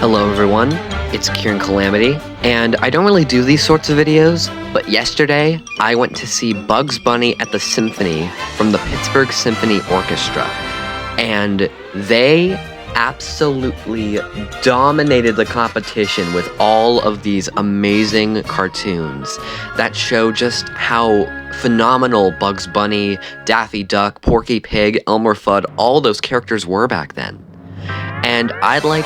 Hello everyone, it's Kieran Calamity, and I don't really do these sorts of videos, but yesterday I went to see Bugs Bunny at the Symphony from the Pittsburgh Symphony Orchestra, and they absolutely dominated the competition with all of these amazing cartoons that show just how phenomenal Bugs Bunny, Daffy Duck, Porky Pig, Elmer Fudd, all those characters were back then. And I'd like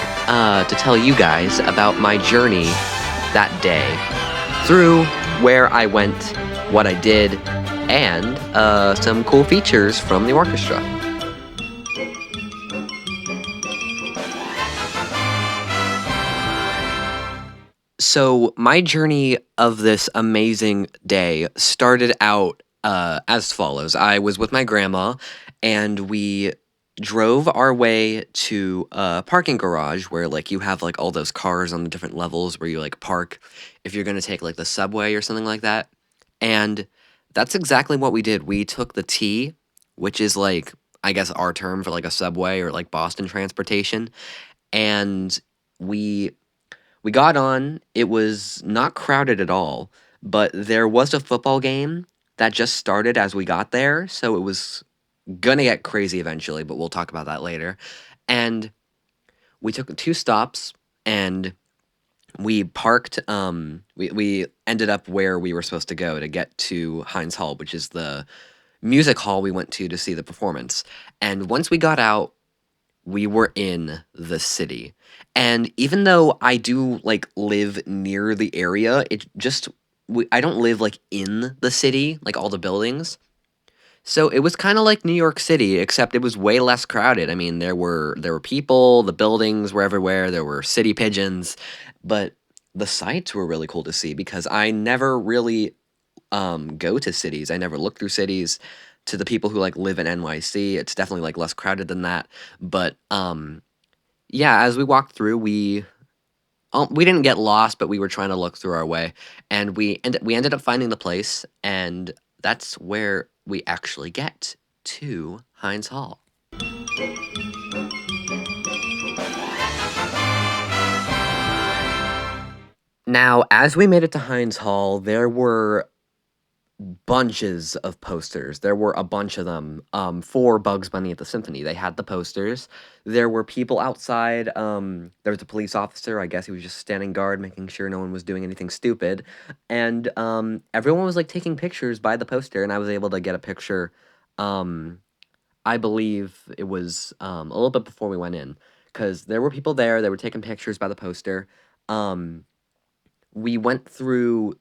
to tell you guys about my journey that day through where I went, what I did, and some cool features from the orchestra. So my journey of this amazing day started out as follows. I was with my grandma, and we drove our way to a parking garage where like you have like all those cars on the different levels where you like park if you're going to take like the subway or something like that. And that's exactly what we did. We took the T, which is like I guess our term for like a subway or like Boston transportation, and we we got on. It was not crowded at all, but there was a football game that just started as we got there, so it was gonna get crazy eventually, but we'll talk about that later. And we took two stops and we parked. We ended up where we were supposed to go to get to Heinz Hall, which is the music hall we went to see the performance. And once we got out, we were in the city. And even though I do like live near the area, I don't live like in the city, like all the buildings. So it was kind of like New York City, except it was way less crowded. I mean, there were people, the buildings were everywhere, there were city pigeons, but the sights were really cool to see because I never really go to cities. I never look through cities. To the people who like live in NYC, it's definitely like less crowded than that. But yeah, as we walked through, we didn't get lost, but we were trying to look through our way, and we ended up finding the place, and that's where we actually get to Heinz Hall. Now, as we made it to Heinz Hall, there were bunches of posters. There were a bunch of them for Bugs Bunny at the Symphony. They had the posters. There were people outside. There was a police officer. I guess he was just standing guard, making sure no one was doing anything stupid. And everyone was like taking pictures by the poster, and I was able to get a picture. Um, I believe it was a little bit before we went in, because there were people there. They were taking pictures by the poster. Um, we went through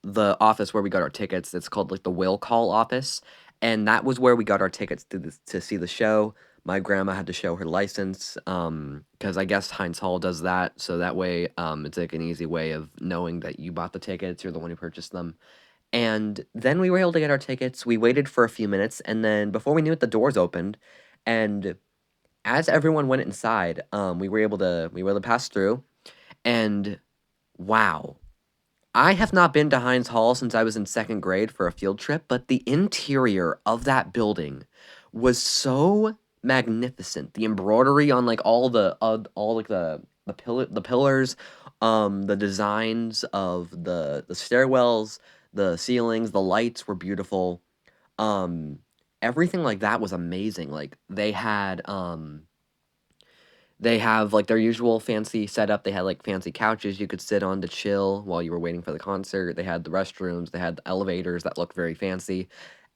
the office where we got our tickets. It's called like the will call office, and that was where we got our tickets to see the show. My grandma had to show her license because I guess Heinz Hall does that, so that way it's like an easy way of knowing that you bought the tickets, you're the one who purchased them. And then we were able to get our tickets. We waited for a few minutes, and then before we knew it, the doors opened, and as everyone went inside, we were able to pass through, and wow. I have not been to Heinz Hall since I was in second grade for a field trip, but the interior of that building was so magnificent. The embroidery on like all like the pillars, the designs of the stairwells, the ceilings, the lights were beautiful. Um, Everything like that was amazing. Like they have, like, their usual fancy setup. They had, like, fancy couches you could sit on to chill while you were waiting for the concert. They had the restrooms. They had the elevators that looked very fancy,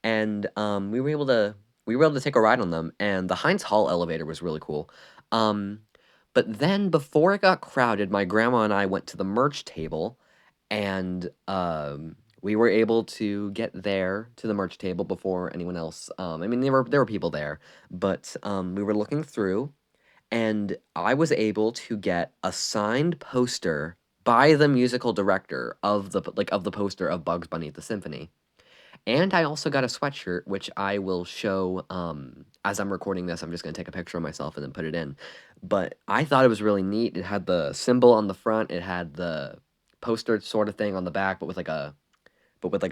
and, we were able to take a ride on them, and the Heinz Hall elevator was really cool. Um, but then before it got crowded, my grandma and I went to the merch table, and, we were able to get there to the merch table before anyone else. I mean, there were people there, but, we were looking through, and I was able to get a signed poster by the musical director of the poster of Bugs Bunny at the Symphony. And I also got a sweatshirt, which I will show as I'm recording this. I'm just gonna take a picture of myself and then put it in. But I thought it was really neat. It had the symbol on the front. It had the poster sort of thing on the back, but with like a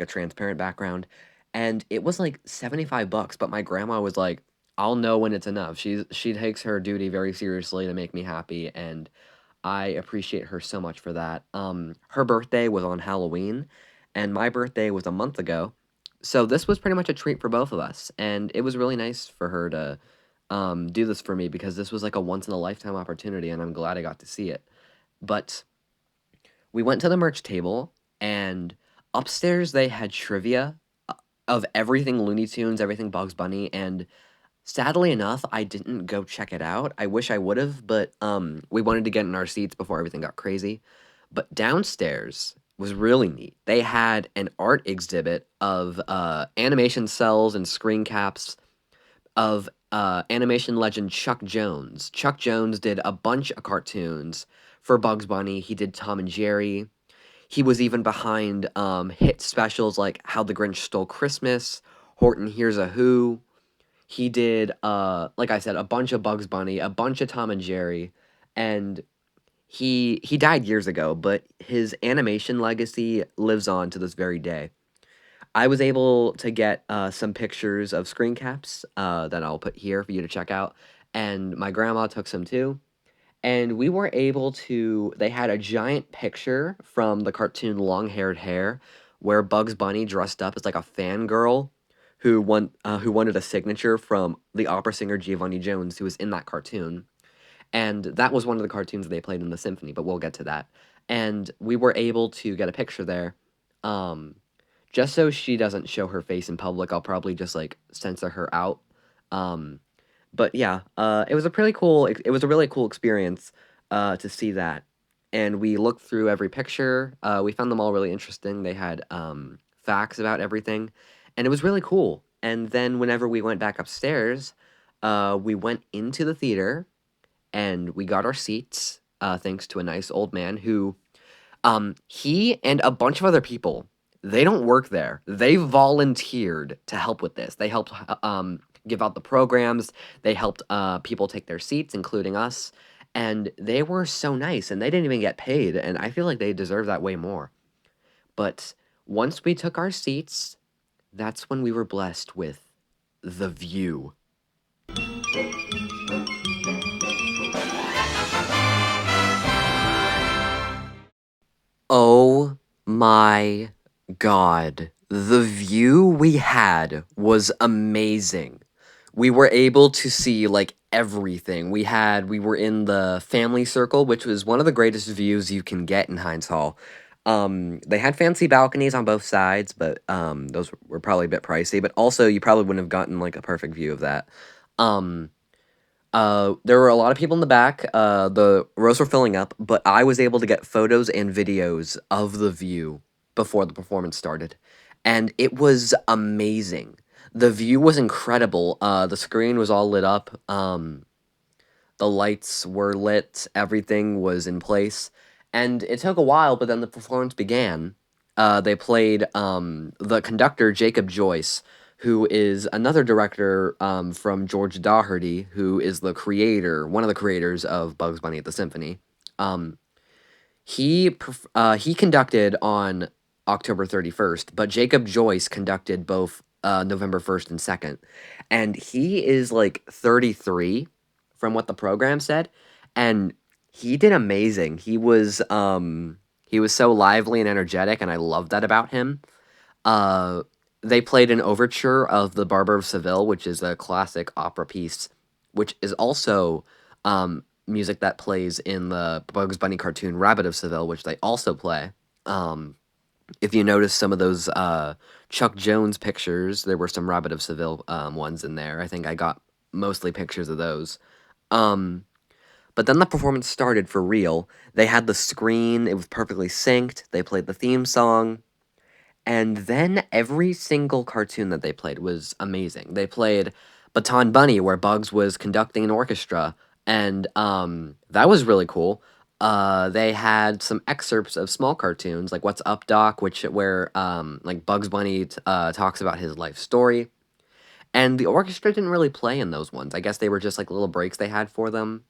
transparent background. And it was like 75 bucks, but my grandma was like, "I'll know when it's enough." She takes her duty very seriously to make me happy, and I appreciate her so much for that. Her birthday was on Halloween, and my birthday was a month ago. So this was pretty much a treat for both of us, and it was really nice for her to do this for me because this was like a once in a lifetime opportunity, and I'm glad I got to see it. But we went to the merch table, and upstairs they had trivia of everything Looney Tunes, everything Bugs Bunny, and sadly enough, I didn't go check it out. I wish I would have, but we wanted to get in our seats before everything got crazy. But downstairs was really neat. They had an art exhibit of animation cells and screen caps of animation legend Chuck Jones. Chuck Jones did a bunch of cartoons for Bugs Bunny. He did Tom and Jerry. He was even behind hit specials like How the Grinch Stole Christmas, Horton Hears a Who. He did, like I said, a bunch of Bugs Bunny, a bunch of Tom and Jerry, and he died years ago, but his animation legacy lives on to this very day. I was able to get some pictures of screen caps that I'll put here for you to check out, and my grandma took some too. And we were able to, they had a giant picture from the cartoon Long Haired Hare where Bugs Bunny dressed up as like a fangirl who wanted a signature from the opera singer Giovanni Jones who was in that cartoon. And that was one of the cartoons they played in the symphony, but we'll get to that. And we were able to get a picture there. Um, just so she doesn't show her face in public, I'll probably just like censor her out. Um, but yeah, it was a pretty cool. It was a really cool experience to see that, and we looked through every picture. We found them all really interesting. They had facts about everything, and it was really cool. And then whenever we went back upstairs, we went into the theater and we got our seats. Thanks to a nice old man who he and a bunch of other people, they don't work there. They volunteered to help with this. They helped give out the programs. They helped people take their seats, including us. And they were so nice, and they didn't even get paid. And I feel like they deserve that way more. But once we took our seats, that's when we were blessed with the view. Oh my God. The view we had was amazing. We were able to see like everything. We were in the family circle, which was one of the greatest views you can get in Heinz Hall. They had fancy balconies on both sides, but those were probably a bit pricey. But also, you probably wouldn't have gotten like a perfect view of that. Um, there were a lot of people in the back. The rows were filling up, but I was able to get photos and videos of the view before the performance started, and it was amazing. The view was incredible. The screen was all lit up. The lights were lit. Everything was in place, and it took a while, but then the performance began. They played the conductor Jacob Joyce, who is another director from George Daugherty, who is one of the creators of Bugs Bunny at the Symphony. Um, he conducted on October 31st, but Jacob Joyce conducted both November 1st and 2nd. And he is like 33 from what the program said, and he did amazing. He was so lively and energetic, and I loved that about him. Uh they played an overture of The Barber of Seville, which is a classic opera piece, which is also music that plays in the Bugs Bunny cartoon Rabbit of Seville, which they also play. Um, if you notice some of those Chuck Jones pictures, there were some Rabbit of Seville ones in there. I think I got mostly pictures of those. Um, but then the performance started for real. They had the screen, it was perfectly synced. They played the theme song. And then every single cartoon that they played was amazing. They played Baton Bunny, where Bugs was conducting an orchestra, and that was really cool. They had some excerpts of small cartoons, like What's Up, Doc, where like Bugs Bunny talks about his life story. And the orchestra didn't really play in those ones. I guess they were just like little breaks they had for them.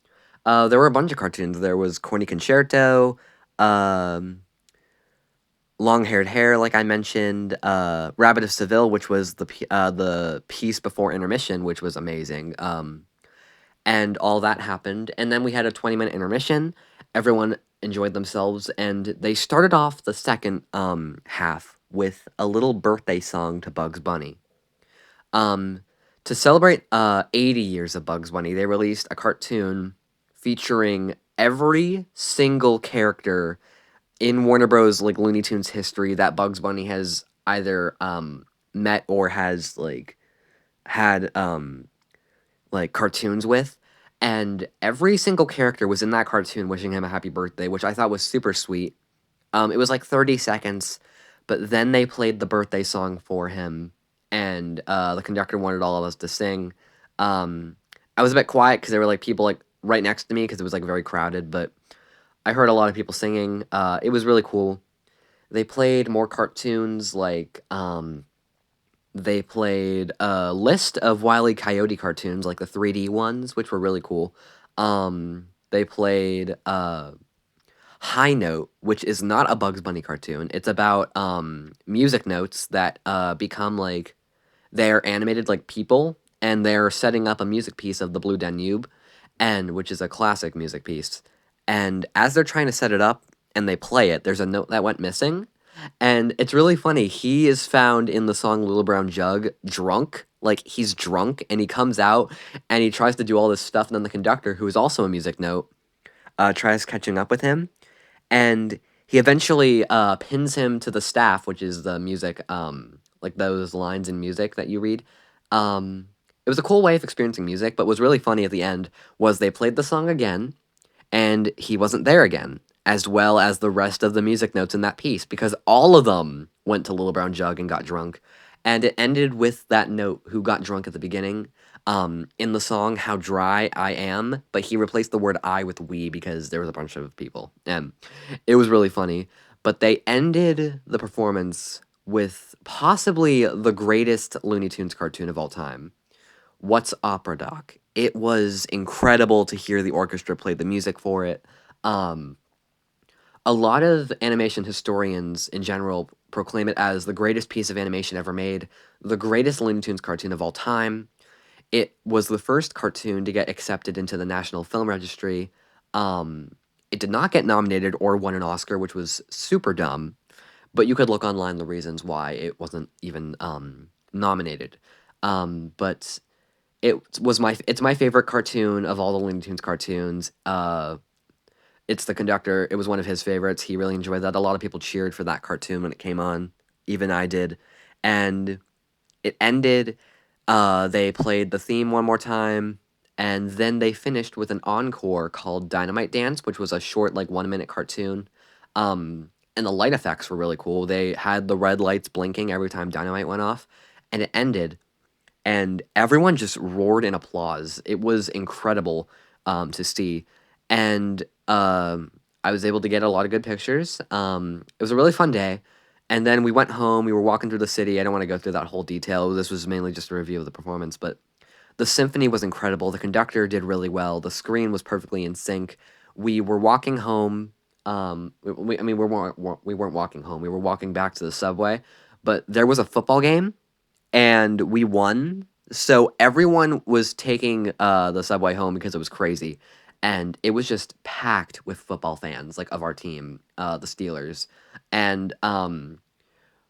There were a bunch of cartoons. There was Corny Concerto, um, Long Haired Hare, like I mentioned, Rabbit of Seville, which was the piece before intermission, which was amazing. And all that happened, and then we had a 20-minute intermission, everyone enjoyed themselves, and they started off the second half with a little birthday song to Bugs Bunny. Um, to celebrate 80 years of Bugs Bunny, they released a cartoon featuring every single character in Warner Bros. Like Looney Tunes history that Bugs Bunny has either met or has had like cartoons with. And every single character was in that cartoon wishing him a happy birthday, which I thought was super sweet. It was like 30 seconds, but then they played the birthday song for him, and the conductor wanted all of us to sing. Um, I was a bit quiet because there were like people like right next to me because it was like very crowded, but I heard a lot of people singing. It was really cool. They played more cartoons they played a list of Wile E. Coyote cartoons, like the 3D ones, which were really cool. They played High Note, which is not a Bugs Bunny cartoon. It's about music notes that become like they're animated like people, and they're setting up a music piece of the Blue Danube, and which is a classic music piece. And as they're trying to set it up and they play it, there's a note that went missing, and it's really funny. He is found in the song Little Brown Jug drunk. Like he's drunk and he comes out and he tries to do all this stuff, and then the conductor, who is also a music note, tries catching up with him, and he eventually pins him to the staff, which is the music, like those lines in music that you read. It was a cool way of experiencing music, but what was really funny at the end was they played the song again, and he wasn't there again, as well as the rest of the music notes in that piece, because all of them went to Little Brown Jug and got drunk. And it ended with that note, who got drunk at the beginning, in the song How Dry I Am, but he replaced the word I with we because there was a bunch of people. And it was really funny. But they ended the performance with possibly the greatest Looney Tunes cartoon of all time. What's Opera Doc? It was incredible to hear the orchestra play the music for it. Um, a lot of animation historians in general proclaim it as the greatest piece of animation ever made, the greatest Looney Tunes cartoon of all time. It was the first cartoon to get accepted into the National Film Registry. Um, it did not get nominated or won an Oscar, which was super dumb, but you could look online the reasons why it wasn't even nominated. But it's my favorite cartoon of all the Looney Tunes cartoons. It's the conductor. It was one of his favorites. He really enjoyed that. A lot of people cheered for that cartoon when it came on. Even I did. And it ended. They played the theme one more time, and then they finished with an encore called Dynamite Dance, which was a short, like 1 minute cartoon. And the light effects were really cool. They had the red lights blinking every time dynamite went off, and it ended, and everyone just roared in applause. It was incredible to see, and I was able to get a lot of good pictures. It was a really fun day, and then we went home. We were walking through the city. I don't want to go through that whole detail. This was mainly just a review of the performance, but the symphony was incredible. The conductor did really well. The screen was perfectly in sync. We were walking home. I mean, we weren't walking home. We were walking back to the subway, but there was a football game and we won. So everyone was taking the subway home because it was crazy, and it was just packed with football fans, like of our team, the Steelers. And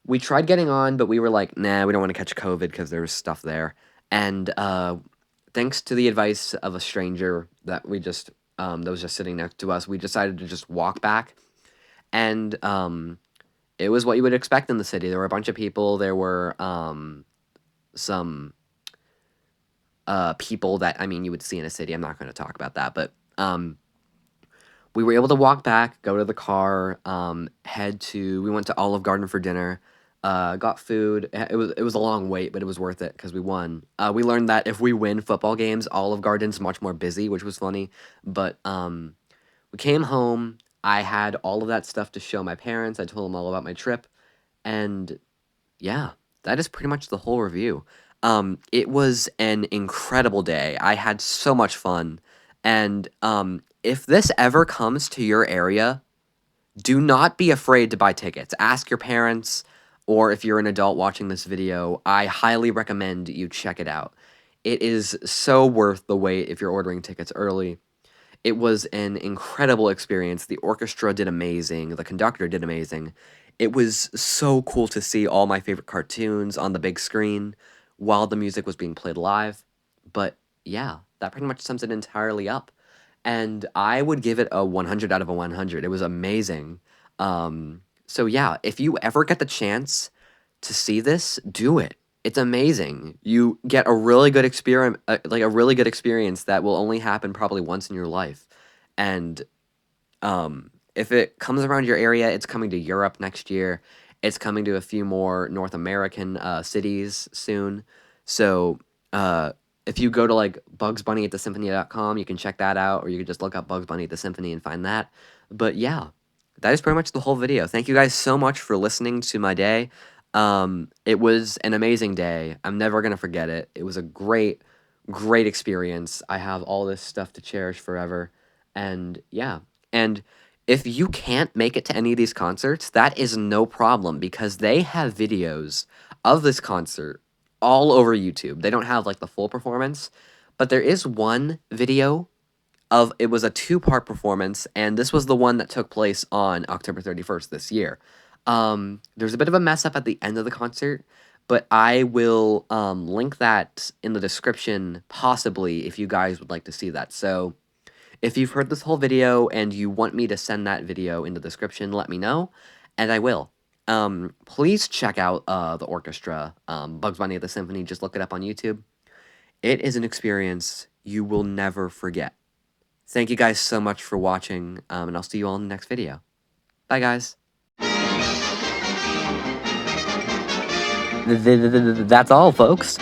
we tried getting on, but we were like, nah, we don't want to catch COVID because there was stuff there. And thanks to the advice of a stranger that was just sitting next to us, we decided to just walk back. And it was what you would expect in the city. There were a bunch of people. There were some people that, I mean, you would see in a city. I'm not going to talk about that, but we were able to walk back, go to the car, we went to Olive Garden for dinner, got food. It was a long wait, but it was worth it because we won. We learned that if we win football games, Olive Garden's much more busy, which was funny. But we came home. I had all of that stuff to show my parents. I told them all about my trip, and yeah, that is pretty much the whole review. It was an incredible day. I had so much fun. And if this ever comes to your area, do not be afraid to buy tickets. Ask your parents, or if you're an adult watching this video, I highly recommend you check it out. It is so worth the wait if you're ordering tickets early. It was an incredible experience. The orchestra did amazing. The conductor did amazing. It was so cool to see all my favorite cartoons on the big screen while the music was being played live. But yeah, that pretty much sums it entirely up. And I would give it a 100 out of a 100. It was amazing. So yeah, if you ever get the chance to see this, do it. It's amazing. You get a really good experience, like a really good experience that will only happen probably once in your life. And if it comes around your area, it's coming to Europe next year. It's coming to a few more North American cities soon. So if you go to like Bugs Bunny at the Symphony.com, you can check that out, or you can just look up Bugs Bunny at the Symphony and find that. But yeah, that is pretty much the whole video. Thank you guys so much for listening to my day. It was an amazing day. I'm never gonna forget it. It was a great, great experience. I have all this stuff to cherish forever. And yeah. And if you can't make it to any of these concerts, that is no problem because they have videos of this concert all over YouTube. They don't have like the full performance, but there is one video of it was a two-part performance, and this was the one that took place on October 31st this year. There's a bit of a mess up at the end of the concert, but I will link that in the description, possibly, if you guys would like to see that. So if you've heard this whole video and you want me to send that video in the description, let me know, and I will. Please check out the orchestra, Bugs Bunny at the Symphony. Just look it up on YouTube. It is an experience you will never forget. Thank you guys so much for watching, and I'll see you all in the next video. Bye, guys. That's all, folks.